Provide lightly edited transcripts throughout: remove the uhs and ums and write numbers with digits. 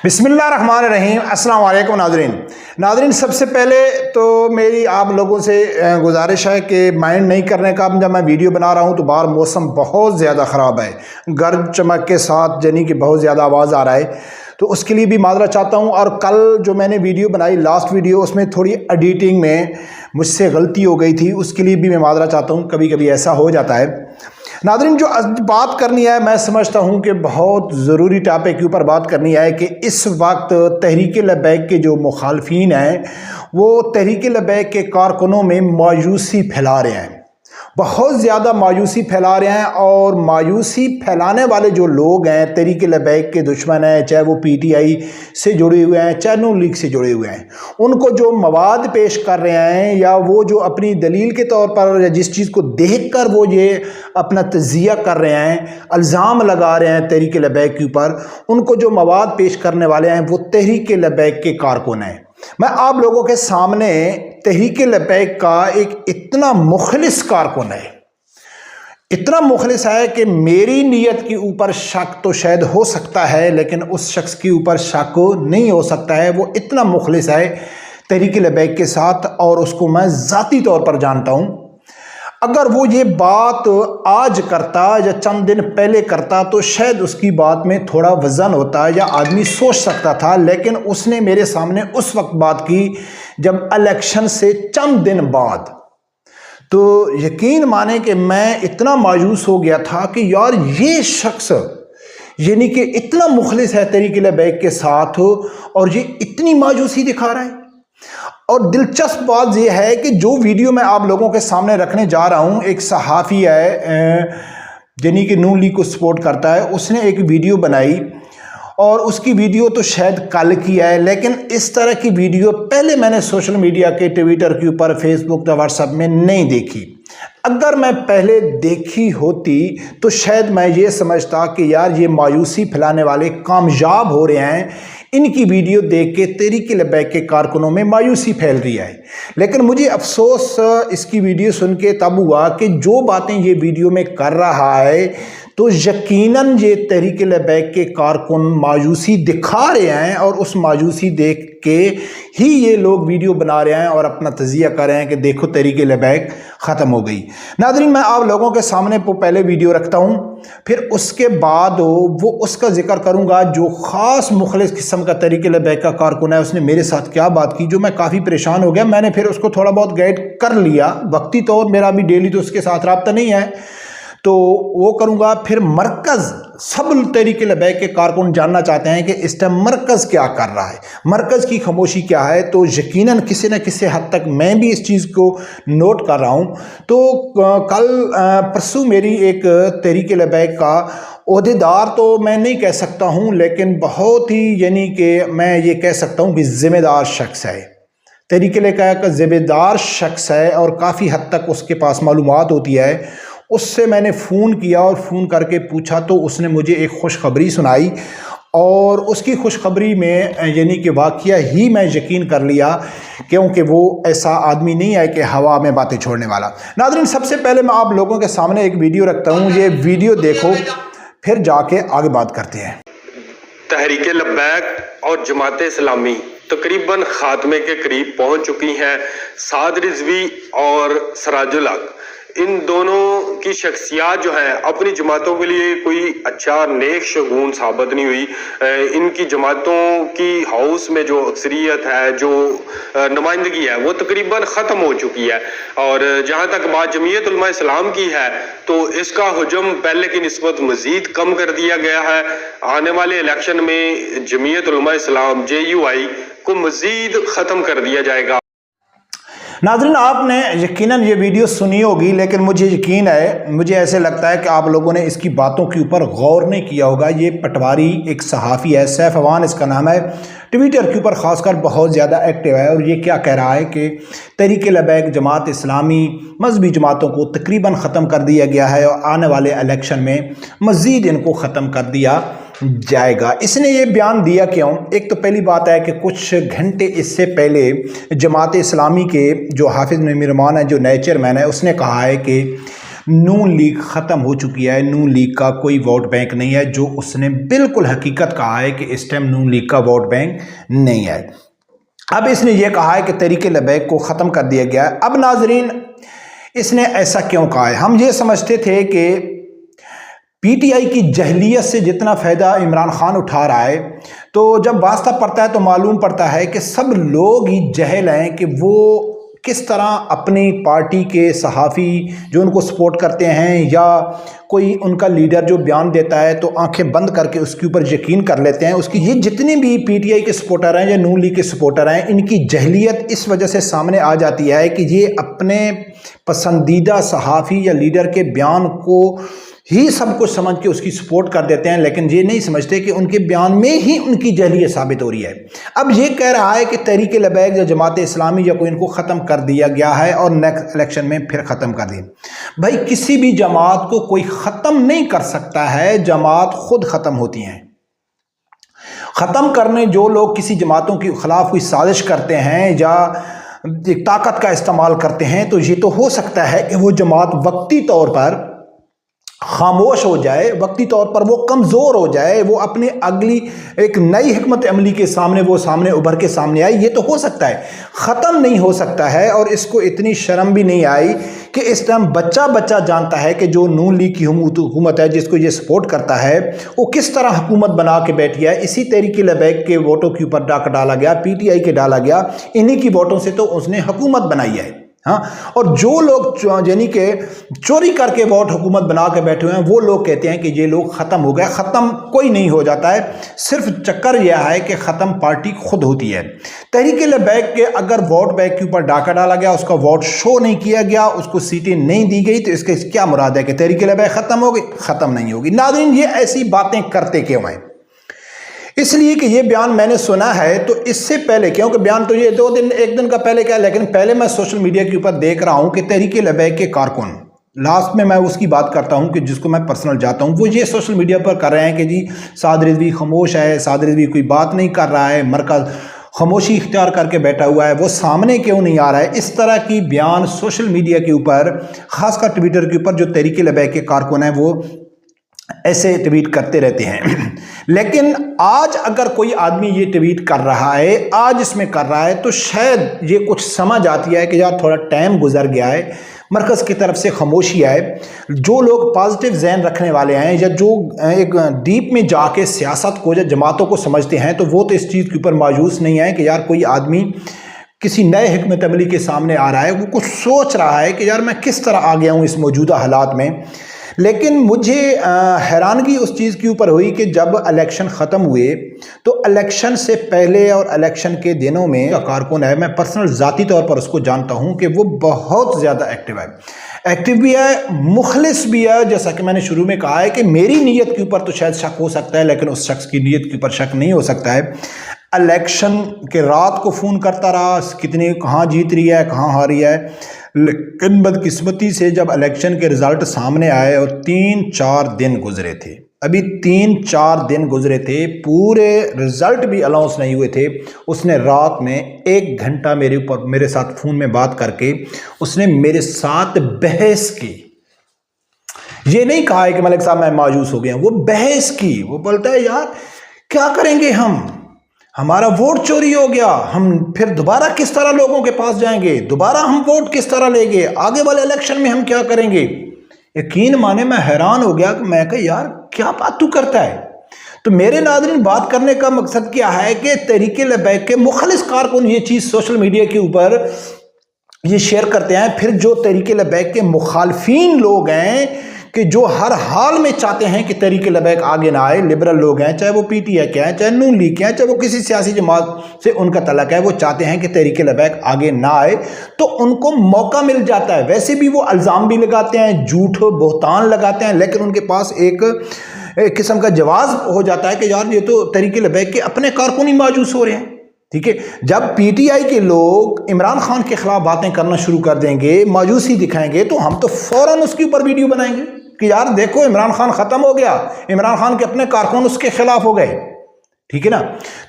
بسم اللہ الرحمن الرحیم۔ السلام علیکم ناظرین، سب سے پہلے تو میری آپ لوگوں سے گزارش ہے کہ مائنڈ نہیں کرنے کا۔ جب میں ویڈیو بنا رہا ہوں تو باہر موسم بہت زیادہ خراب ہے، گرج چمک کے ساتھ یعنی کہ بہت زیادہ آواز آ رہا ہے، تو اس کے لیے بھی معذرت چاہتا ہوں۔ اور کل جو میں نے ویڈیو بنائی لاسٹ ویڈیو، اس میں تھوڑی ایڈیٹنگ میں مجھ سے غلطی ہو گئی تھی، اس کے لیے بھی میں معذرت چاہتا ہوں، کبھی کبھی ایسا ہو جاتا ہے۔ ناظرین، جو بات کرنی ہے میں سمجھتا ہوں کہ بہت ضروری ٹاپک کے اوپر بات کرنی ہے کہ اس وقت تحریک لبیک کے جو مخالفین ہیں وہ تحریک لبیک کے کارکنوں میں مایوسی پھیلا رہے ہیں، بہت زیادہ مایوسی پھیلا رہے ہیں۔ اور مایوسی پھیلانے والے جو لوگ ہیں تحریک لبیک کے دشمن ہیں، چاہے وہ پی ٹی آئی سے جڑے ہوئے ہیں، چاہے نون لیگ سے جڑے ہوئے ہیں، ان کو جو مواد پیش کر رہے ہیں یا وہ جو اپنی دلیل کے طور پر یا جس چیز کو دیکھ کر وہ یہ اپنا تجزیہ کر رہے ہیں، الزام لگا رہے ہیں تحریک لبیک کے اوپر، ان کو جو مواد پیش کرنے والے ہیں وہ تحریک لبیک کے کارکن ہیں۔ میں آپ لوگوں کے سامنے تحریک لبیک کا ایک اتنا مخلص کارکن ہے، اتنا مخلص ہے کہ میری نیت کے اوپر شک تو شاید ہو سکتا ہے لیکن اس شخص کے اوپر شک نہیں ہو سکتا ہے۔ وہ اتنا مخلص ہے تحریک لبیک کے ساتھ اور اس کو میں ذاتی طور پر جانتا ہوں۔ اگر وہ یہ بات آج کرتا یا چند دن پہلے کرتا تو شاید اس کی بات میں تھوڑا وزن ہوتا یا آدمی سوچ سکتا تھا، لیکن اس نے میرے سامنے اس وقت بات کی جب الیکشن سے چند دن بعد، تو یقین مانے کہ میں اتنا مایوس ہو گیا تھا کہ یار یہ شخص یعنی کہ اتنا مخلص ہے تحریک لبیک کے ساتھ اور یہ اتنی مایوسی دکھا رہا ہے۔ اور دلچسپ بات یہ ہے کہ جو ویڈیو میں آپ لوگوں کے سامنے رکھنے جا رہا ہوں، ایک صحافی ہے یعنی کہ نون لیگ کو سپورٹ کرتا ہے، اس نے ایک ویڈیو بنائی اور اس کی ویڈیو تو شاید کل کی ہے، لیکن اس طرح کی ویڈیو پہلے میں نے سوشل میڈیا کے ٹویٹر کے اوپر، فیس بک یا واٹس ایپ میں نہیں دیکھی۔ اگر میں پہلے دیکھی ہوتی تو شاید میں یہ سمجھتا کہ یار یہ مایوسی پھیلانے والے کامیاب ہو رہے ہیں، ان کی ویڈیو دیکھ کے تحریک لبیک کے کارکنوں میں مایوسی پھیل رہی ہے۔ لیکن مجھے افسوس اس کی ویڈیو سن کے تب ہوا کہ جو باتیں یہ ویڈیو میں کر رہا ہے تو یقیناً یہ تحریک لبیک کے کارکن مایوسی دکھا رہے ہیں اور اس مایوسی دیکھ کے ہی یہ لوگ ویڈیو بنا رہے ہیں اور اپنا تجزیہ کر رہے ہیں کہ دیکھو تحریک لبیک ختم ہو گئی۔ ناظرین، میں آپ لوگوں کے سامنے پہلے ویڈیو رکھتا ہوں، پھر اس کے بعد وہ اس کا ذکر کروں گا جو خاص مخلص قسم کا تحریک لبیک کا کارکن ہے، اس نے میرے ساتھ کیا بات کی جو میں کافی پریشان ہو گیا۔ میں نے پھر اس کو تھوڑا بہت گائیڈ کر لیا، وقتی طور میرا بھی ڈیلی تو اس کے ساتھ رابطہ نہیں ہے تو وہ کروں گا۔ پھر مرکز، سب تحریک لبیک کے کارکن جاننا چاہتے ہیں کہ اس ٹائم مرکز کیا کر رہا ہے، مرکز کی خاموشی کیا ہے، تو یقیناً کسی نہ کسی حد تک میں بھی اس چیز کو نوٹ کر رہا ہوں۔ تو کل پرسوں میری ایک تحریک لبیک کا عہدیدار تو میں نہیں کہہ سکتا ہوں لیکن بہت ہی یعنی کہ میں یہ کہہ سکتا ہوں کہ ذمہ دار شخص ہے، تحریک لبیک کا ذمہ دار شخص ہے اور کافی حد تک اس کے پاس معلومات ہوتی ہے۔ اس سے میں نے فون کیا اور فون کر کے پوچھا تو اس نے مجھے ایک خوشخبری سنائی اور اس کی خوشخبری میں یعنی کہ واقعہ ہی میں یقین کر لیا کیونکہ وہ ایسا آدمی نہیں ہے کہ ہوا میں باتیں چھوڑنے والا۔ ناظرین، سب سے پہلے میں آپ لوگوں کے سامنے ایک ویڈیو رکھتا ہوں، یہ ویڈیو دیکھو پھر جا کے آگے بات کرتے ہیں۔ تحریک لبیک اور جماعت اسلامی تقریباً خاتمے کے قریب پہنچ چکی ہیں۔ سعد رضوی اور سراج الحق، ان دونوں کی شخصیات جو ہیں اپنی جماعتوں کے لیے کوئی اچھا نیک شگون ثابت نہیں ہوئی۔ ان کی جماعتوں کی ہاؤس میں جو اکثریت ہے، جو نمائندگی ہے، وہ تقریباً ختم ہو چکی ہے۔ اور جہاں تک بات جمعیت علماء اسلام کی ہے تو اس کا حجم پہلے کی نسبت مزید کم کر دیا گیا ہے۔ آنے والے الیکشن میں جمعیت علماء اسلام JUI کو مزید ختم کر دیا جائے گا۔ ناظرین، آپ نے یقیناً یہ ویڈیو سنی ہوگی لیکن مجھے یقین ہے، مجھے ایسے لگتا ہے کہ آپ لوگوں نے اس کی باتوں کے اوپر غور نہیں کیا ہوگا۔ یہ پٹواری ایک صحافی ہے، سیف اوان اس کا نام ہے، ٹویٹر کے اوپر خاص کر بہت زیادہ ایکٹیو ہے اور یہ کیا کہہ رہا ہے کہ تحریک لبیک، جماعت اسلامی، مذہبی جماعتوں کو تقریباً ختم کر دیا گیا ہے اور آنے والے الیکشن میں مزید ان کو ختم کر دیا جائے گا۔ اس نے یہ بیان دیا کیوں؟ ایک تو پہلی بات ہے کہ کچھ گھنٹے اس سے پہلے جماعت اسلامی کے جو حافظ نعیم الرحمان ہے، جو نئے چیئرمین ہے، اس نے کہا ہے کہ نون لیگ ختم ہو چکی ہے، نون لیگ کا کوئی ووٹ بینک نہیں ہے، جو اس نے بالکل حقیقت کہا ہے کہ اس ٹائم نون لیگ کا ووٹ بینک نہیں ہے۔ اب اس نے یہ کہا ہے کہ تحریک لبیک کو ختم کر دیا گیا ہے۔ اب ناظرین اس نے ایسا کیوں کہا ہے؟ ہم یہ سمجھتے تھے کہ پی ٹی آئی کی جہلیت سے جتنا فائدہ عمران خان اٹھا رہا ہے، تو جب واسطہ پڑتا ہے تو معلوم پڑتا ہے کہ سب لوگ ہی جہل ہیں کہ وہ کس طرح اپنی پارٹی کے صحافی جو ان کو سپورٹ کرتے ہیں یا کوئی ان کا لیڈر جو بیان دیتا ہے تو آنکھیں بند کر کے اس کے اوپر یقین کر لیتے ہیں۔ اس کی یہ جتنے بھی پی ٹی آئی کے سپورٹر ہیں یا نون لیگ کے سپورٹر ہیں، ان کی جہلیت اس وجہ سے سامنے آ جاتی ہے کہ یہ اپنے پسندیدہ صحافی یا لیڈر کے بیان کو ہی سب کچھ سمجھ کے اس کی سپورٹ کر دیتے ہیں، لیکن یہ نہیں سمجھتے کہ ان کے بیان میں ہی ان کی جہلیت ثابت ہو رہی ہے۔ اب یہ کہہ رہا ہے کہ تحریک لبیک یا جماعت اسلامی یا کوئی ان کو ختم کر دیا گیا ہے اور نیکسٹ الیکشن میں پھر ختم کر دیں۔ بھائی کسی بھی جماعت کو کوئی ختم نہیں کر سکتا ہے، جماعت خود ختم ہوتی ہیں۔ ختم کرنے جو لوگ کسی جماعتوں کے خلاف کوئی سازش کرتے ہیں یا ایک طاقت کا استعمال کرتے ہیں، تو یہ تو ہو سکتا ہے کہ وہ جماعت وقتی طور پر خاموش ہو جائے، وقتی طور پر وہ کمزور ہو جائے، وہ اپنے اگلی ایک نئی حکمت عملی کے سامنے وہ سامنے ابھر کے سامنے آئی، یہ تو ہو سکتا ہے، ختم نہیں ہو سکتا ہے۔ اور اس کو اتنی شرم بھی نہیں آئی کہ اس ٹائم بچہ جانتا ہے کہ جو نون لیگ کی حکومت ہے جس کو یہ سپورٹ کرتا ہے وہ کس طرح حکومت بنا کے بیٹھی ہے۔ اسی تحریک لبیک کے ووٹوں کے اوپر ڈاکہ ڈالا گیا، پی ٹی آئی کے ڈالا گیا، انہی کی ووٹوں سے تو اس نے حکومت بنائی ہے۔ ہاں، اور جو لوگ یعنی کہ چوری کر کے ووٹ حکومت بنا کے بیٹھے ہوئے ہیں، وہ لوگ کہتے ہیں کہ یہ لوگ ختم ہو گئے۔ ختم کوئی نہیں ہو جاتا ہے، صرف چکر یہ ہے کہ ختم پارٹی خود ہوتی ہے۔ تحریک لبیک کے اگر ووٹ بینک کے اوپر ڈاکہ ڈالا گیا، اس کا ووٹ شو نہیں کیا گیا، اس کو سیٹیں نہیں دی گئی، تو اس کے کیا مراد ہے کہ تحریک لبیک ختم ہو گئی؟ ختم نہیں ہوگی۔ ناظرین یہ ایسی باتیں کرتے کیوں ہیں؟ اس لیے کہ یہ بیان میں نے سنا ہے، تو اس سے پہلے، کیونکہ بیان تو یہ ایک دن کا پہلے کیا ہے، لیکن پہلے میں سوشل میڈیا کے اوپر دیکھ رہا ہوں کہ تحریک لبیک کے کارکن، لاسٹ میں اس کی بات کرتا ہوں کہ جس کو میں پرسنل جاتا ہوں، وہ یہ سوشل میڈیا پر کر رہے ہیں کہ جی سعد رضوی خاموش ہے، سعد رضوی کوئی بات نہیں کر رہا ہے، مرکز خاموشی اختیار کر کے بیٹھا ہوا ہے، وہ سامنے کیوں نہیں آ رہا ہے۔ اس طرح کی بیان سوشل میڈیا کے اوپر، خاص کر ٹویٹر کے اوپر جو تحریک لبیک کے کارکن ہیں وہ ایسے ٹویٹ کرتے رہتے ہیں۔ لیکن آج اگر کوئی آدمی یہ ٹویٹ کر رہا ہے، آج اس میں کر رہا ہے، تو شاید یہ کچھ سمجھ آتی ہے کہ یار تھوڑا ٹائم گزر گیا ہے، مرکز کی طرف سے خاموشی ہے۔ جو لوگ پازیٹیو ذہن رکھنے والے ہیں یا جو ایک ڈیپ میں جا کے سیاست کو یا جماعتوں کو سمجھتے ہیں، تو وہ تو اس چیز کے اوپر مایوس نہیں ہے کہ یار کوئی آدمی کسی نئے حکمت عملی کے سامنے آ رہا ہے، وہ کچھ سوچ رہا ہے کہ یار میں کس طرح آ گیا ہوں اس موجودہ حالات میں۔ لیکن مجھے حیرانگی اس چیز کے اوپر ہوئی کہ جب الیکشن ختم ہوئے تو الیکشن سے پہلے اور الیکشن کے دنوں میں کارکن ہے، میں پرسنل ذاتی طور پر اس کو جانتا ہوں کہ وہ بہت زیادہ ایکٹیو ہے، ایکٹیو بھی ہے، مخلص بھی ہے۔ جیسا کہ میں نے شروع میں کہا ہے کہ میری نیت کے اوپر تو شاید شک ہو سکتا ہے، لیکن اس شخص کی نیت کے اوپر شک نہیں ہو سکتا ہے۔ الیکشن کے رات کو فون کرتا رہا، کتنی کہاں جیت رہی ہے، کہاں ہاری ہے، لیکن بدقسمتی سے جب الیکشن کے رزلٹ سامنے آئے اور 3-4 دن گزرے تھے، ابھی 3-4 دن گزرے تھے، پورے رزلٹ بھی اناؤنس نہیں ہوئے تھے، اس نے رات میں 1 گھنٹہ میرے ساتھ فون میں بات کر کے اس نے میرے ساتھ بحث کی۔ یہ نہیں کہا ہے کہ ملک صاحب میں مایوس ہو گیا، وہ بحث کی۔ وہ بولتا ہے یار کیا کریں گے ہم، ہمارا ووٹ چوری ہو گیا، ہم پھر دوبارہ کس طرح لوگوں کے پاس جائیں گے، دوبارہ ہم ووٹ کس طرح لیں گے، آگے والے الیکشن میں ہم کیا کریں گے۔ یقین مانے میں حیران ہو گیا کہ میں کہ یار کیا بات تو کرتا ہے۔ تو میرے ناظرین بات کرنے کا مقصد کیا ہے کہ تحریک لبیک کے مخلص کارکن یہ چیز سوشل میڈیا کے اوپر یہ شیئر کرتے ہیں، پھر جو تحریک لبیک کے مخالفین لوگ ہیں کہ جو ہر حال میں چاہتے ہیں کہ تحریک لبیک آگے نہ آئے، لبرل لوگ ہیں، چاہے وہ پی ٹی آئی کے ہیں، چاہے نون لیگ کے ہیں، چاہے وہ کسی سیاسی جماعت سے ان کا تعلق ہے، وہ چاہتے ہیں کہ تحریک لبیک آگے نہ آئے، تو ان کو موقع مل جاتا ہے۔ ویسے بھی وہ الزام بھی لگاتے ہیں، جھوٹ بہتان لگاتے ہیں، لیکن ان کے پاس ایک قسم کا جواز ہو جاتا ہے کہ یار یہ تو تحریک لبیک کے اپنے کارکن ہی مایوس ہو رہے ہیں۔ ٹھیک ہے، جب پی ٹی آئی کے لوگ عمران خان کے خلاف باتیں کرنا شروع کر دیں گے، مایوسی دکھائیں گے، تو ہم تو فوراً اس کے اوپر ویڈیو بنائیں گے کہ یار دیکھو عمران خان ختم ہو گیا، عمران خان کے اپنے کارکن اس کے خلاف ہو گئے۔ ٹھیک ہے نا.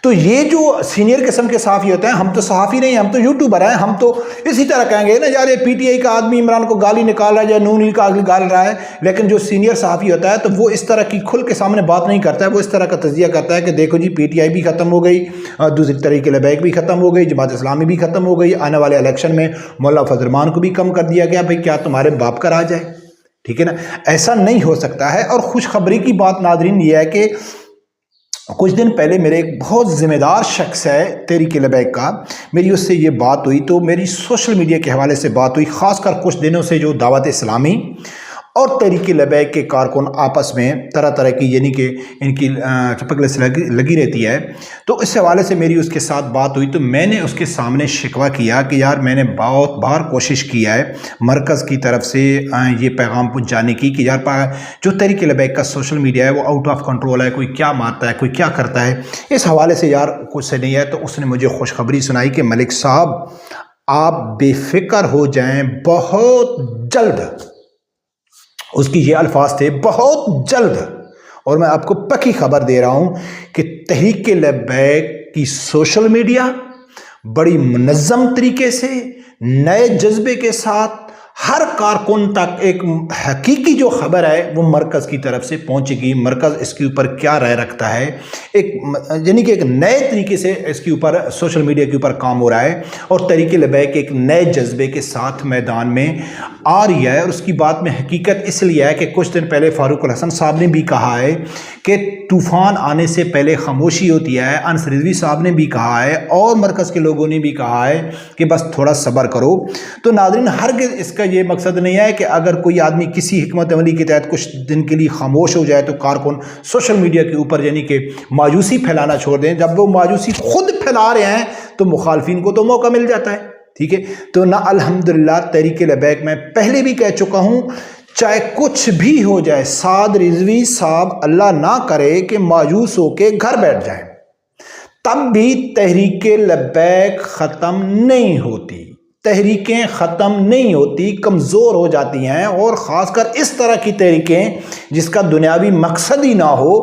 تو یہ جو سینئر قسم کے صحافی ہوتے ہیں, ہم تو صحافی نہیں ہیں, ہم تو یوٹیوبر ہیں, ہم تو اسی طرح کہیں گے نا یار یہ پی ٹی آئی کا آدمی عمران کو گالی نکال رہا ہے یا نون لیگ کا گال رہا ہے. لیکن جو سینئر صحافی ہوتا ہے تو وہ اس طرح کی کھل کے سامنے بات نہیں کرتا ہے, وہ اس طرح کا تجزیہ کرتا ہے کہ دیکھو جی پی ٹی آئی بھی ختم ہو گئی, دوسری تحریک لبیک بھی ختم ہو گئی, جماعت اسلامی بھی ختم ہو گئی, آنے والے الیکشن میں مولانا فضل الرحمان کو بھی کم کر دیا گیا, بھائی کیا تمہارے باپ کا راج ہے. ٹھیک ہے نا, ایسا نہیں ہو سکتا ہے. اور خوشخبری کی بات ناظرین یہ ہے کہ کچھ دن پہلے میرے ایک بہت ذمہ دار شخص ہے تحریک لبیک کا, میری اس سے یہ بات ہوئی, تو میری سوشل میڈیا کے حوالے سے بات ہوئی, خاص کر کچھ دنوں سے جو دعوت اسلامی اور تحریک لبیک کے کارکن آپس میں طرح طرح کی یعنی کہ ان کی چپکلس لگی رہتی ہے. تو اس حوالے سے میری اس کے ساتھ بات ہوئی, تو میں نے اس کے سامنے شکوہ کیا کہ یار میں نے بہت بار کوشش کیا ہے مرکز کی طرف سے یہ پیغام پہنچانے کی کہ یار جو تحریک لبیک کا سوشل میڈیا ہے وہ آؤٹ آف کنٹرول ہے, کوئی کیا مارتا ہے, کوئی کیا کرتا ہے, اس حوالے سے یار کچھ سے نہیں ہے. تو اس نے مجھے خوشخبری سنائی کہ ملک صاحب آپ بے فکر ہو جائیں, بہت جلد, اس کی یہ الفاظ تھے, بہت جلد, اور میں آپ کو پکی خبر دے رہا ہوں کہ تحریک لبیک کی سوشل میڈیا بڑی منظم طریقے سے نئے جذبے کے ساتھ ہر کارکن تک ایک حقیقی جو خبر ہے وہ مرکز کی طرف سے پہنچے گی. مرکز اس کے اوپر کیا رائے رکھتا ہے, ایک یعنی کہ ایک نئے طریقے سے اس کے اوپر سوشل میڈیا کے اوپر کام ہو رہا ہے, اور تحریک لبیک ایک نئے جذبے کے ساتھ میدان میں آ رہی ہے. اور اس کی بات میں حقیقت اس لیے ہے کہ کچھ دن پہلے فاروق الحسن صاحب نے بھی کہا ہے کہ طوفان آنے سے پہلے خاموشی ہوتی ہے, انس رضوی صاحب نے بھی کہا ہے, اور مرکز کے لوگوں نے بھی کہا ہے کہ بس تھوڑا صبر کرو. تو ناظرین ہرگز اس کا یہ مقصد نہیں ہے کہ اگر کوئی آدمی کسی حکمت عملی کے تحت کچھ دن کے لیے خاموش ہو جائے تو کارکن سوشل میڈیا کے اوپر یعنی کہ مایوسی پھیلانا چھوڑ دیں. جب وہ مایوسی خود پھیلا رہے ہیں تو مخالفین کو تو موقع مل جاتا ہے. ٹھیک ہے, تو نہ الحمدللہ تحریک لبیک میں پہلے بھی کہہ چکا ہوں, چاہے کچھ بھی ہو جائے, سعد رضوی صاحب اللہ نہ کرے کہ مایوس ہو کے گھر بیٹھ جائیں, تب بھی تحریک لبیک ختم نہیں ہوتی, تحریکیں ختم نہیں ہوتی, کمزور ہو جاتی ہیں. اور خاص کر اس طرح کی تحریکیں جس کا دنیاوی مقصد ہی نہ ہو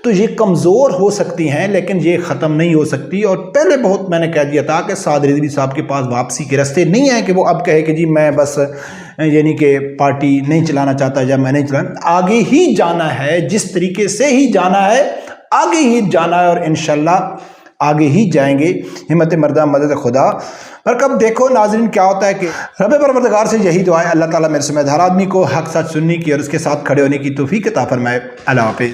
تو یہ کمزور ہو سکتی ہیں لیکن یہ ختم نہیں ہو سکتی. اور پہلے بہت میں نے کہہ دیا تھا کہ سعد رضوی صاحب کے پاس واپسی کے راستے نہیں ہیں کہ وہ اب کہے کہ جی میں بس یعنی کہ پارٹی نہیں چلانا چاہتا یا میں نہیں چلانا, آگے ہی جانا ہے, جس طریقے سے ہی جانا ہے آگے ہی جانا ہے, اور انشاءاللہ آگے ہی جائیں گے. ہمت مردہ مدد خدا. اور کب دیکھو ناظرین کیا ہوتا ہے کہ رب پروردگار سے یہی دعا ہے, اللہ تعالیٰ میرے سمیت ہر آدمی کو حق سچ سننے کی اور اس کے ساتھ کھڑے ہونے کی توفیق عطا فرمائے. اللہ حافظ.